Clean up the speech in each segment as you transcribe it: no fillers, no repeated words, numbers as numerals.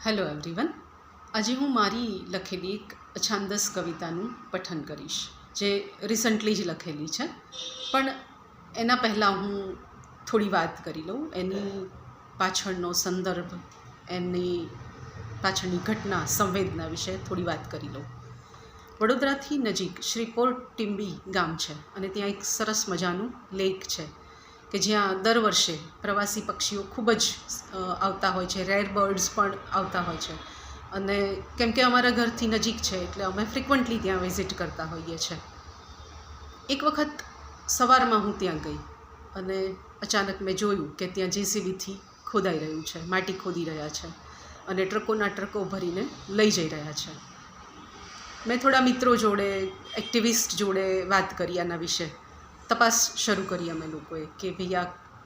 Hello everyone. આજે હું મારી લખેલી એક છાંદસ કવિતાનું પઠન કરીશ, જે રિસન્ટલી જ લખેલી છે. પણ એના પહેલાં હું થોડી વાત કરી લઉં, એની પાછળનો સંદર્ભ, એની પાછળની ઘટના, સંવેદના વિશે થોડી વાત કરી લઉં. વડોદરાથી નજીક શ્રીપોર ટીંબી ગામ છે અને ત્યાં એક સરસ મજાનું લેક છે કે જ્યાં દર વર્ષે પ્રવાસી પક્ષીઓ ખૂબ જ આવતા હોય છે, રેર બર્ડ્સ પણ આવતા હોય છે. અને કેમ કે અમારા ઘરથી નજીક છે એટલે અમે ફ્રિકવન્ટલી ત્યાં વિઝિટ કરતા હોઈએ છીએ. એક વખત સવારમાં હું ત્યાં ગઈ અને અચાનક મેં જોયું કે ત્યાં JCBથી ખોદાઈ રહ્યું છે, માટી ખોદી રહ્યા છે અને ટ્રકોના ટ્રકો ભરીને લઈ જઈ રહ્યા છે. મેં થોડા મિત્રો જોડે, એક્ટિવિસ્ટ જોડે વાત કરી આના વિશે. તપાસ શરૂ કરી અમે લોકોએ કે ભાઈ આ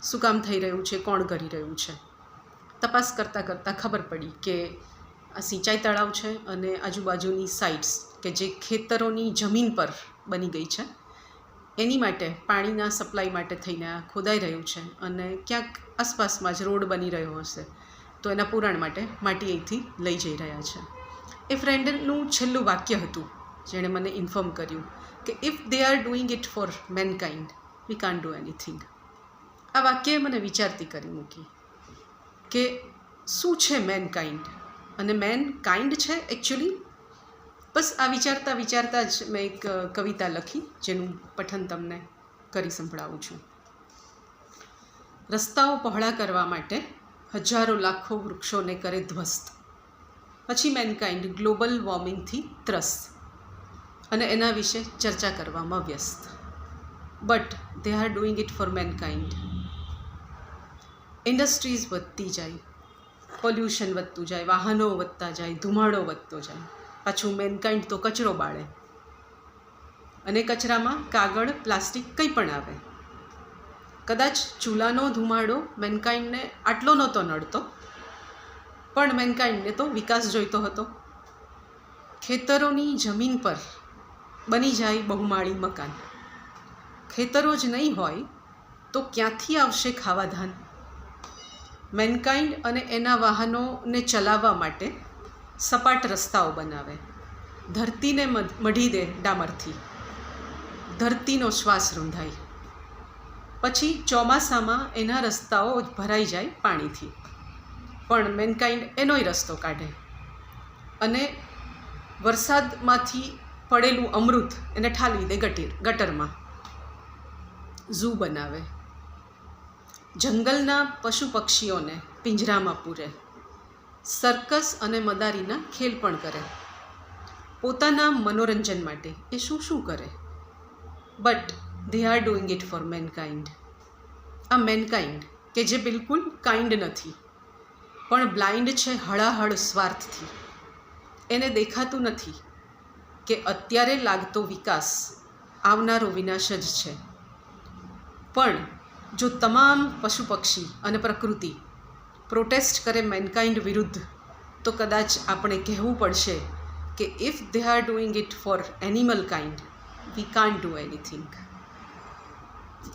શું કામ થઈ રહ્યું છે, કોણ કરી રહ્યું છે. તપાસ કરતાં કરતાં ખબર પડી કે આ સિંચાઈ તળાવ છે અને આજુબાજુની સાઇટ્સ કે જે ખેતરોની જમીન પર બની ગઈ છે, એની માટે પાણીના સપ્લાય માટે થઈને આ ખોદાઈ રહ્યું છે અને ક્યાંક આસપાસમાં જ રોડ બની રહ્યો હશે તો એના પુરાણ માટે માટી અહીંથી લઈ જઈ રહ્યા છે. એ ફ્રેન્ડનું છેલ્લું વાક્ય હતું જેણે મને ઇન્ફોર્મ કર્યું કે if they are doing it for mankind we can't do anything. આ વાક્યએ મને વિચારતી કરી મૂકી કે શું છે મેનકાઇન્ડ અને મેનકાઇન્ડ છે એકચ્યુઅલી. બસ આ વિચારતા વિચારતા જ મેં એક કવિતા લખી જેનું પઠન તમને કરી સંભળાવું છું. રસ્તાઓ પહોળા કરવા માટે હજારો લાખો વૃક્ષોને કરે ધ્વસ્ત, પછી મેનકાઇન્ડ ગ્લોબલ વોર્મિંગથી ત્રસ્ત અને એના વિશે ચર્ચા કરવામાં વ્યસ્ત. But they are doing it for mankind. Industries વધતી જાય, પોલ્યુશન વધતું જાય, વાહનો વધતા જાય, ધુમાડો વધતો જાય. પાછું મેનકાઇન્ડ તો કચરો બાળે અને કચરામાં કાગળ, પ્લાસ્ટિક કંઈ પણ આવે. કદાચ ચૂલાનો ધુમાડો મેનકાઇન્ડને આટલો નહોતો નડતો, પણ મેનકાઇન્ડને તો વિકાસ જોઈતો હતો. ખેતરોની જમીન પર બની જાય બહુમાળી મકાન. ખેતરો જ નહીં હોય તો ક્યાંથી આવશે ખાવાધાન? મેનકાઇન્ડ અને એના વાહનોને ચલાવવા માટે સપાટ રસ્તાઓ બનાવે, ધરતીને મઢી દે ડામરથી, ધરતીનો શ્વાસ રૂંધાય. પછી ચોમાસામાં એના રસ્તાઓ ભરાઈ જાય પાણીથી, પણ મેનકાઇન્ડ એનોય રસ્તો કાઢે અને વરસાદમાંથી પડેલું અમૃત એને ઠાલવી દે ગટરમાં. ઝૂ બનાવે, જંગલના પશુ પક્ષીઓને પિંજરામાં પૂરે, સર્કસ અને મદારીના ખેલ પણ કરે. પોતાના મનોરંજન માટે એ શું શું કરે. But they are doing it for mankind. આ મેનકાઇન્ડ કે જે બિલકુલ કાઇન્ડ નથી પણ બ્લાઇન્ડ છે હળાહળ સ્વાર્થથી. એને દેખાતું નથી કે અત્યારે લાગતો વિકાસ આવનારો વિનાશ જ છે. પણ જો તમામ પશુ પક્ષી અને પ્રકૃતિ પ્રોટેસ્ટ કરે મેનકાઇન્ડ વિરુદ્ધ, તો કદાચ આપણે કહેવું પડશે કે if they are doing it for animal kind we can't do anything.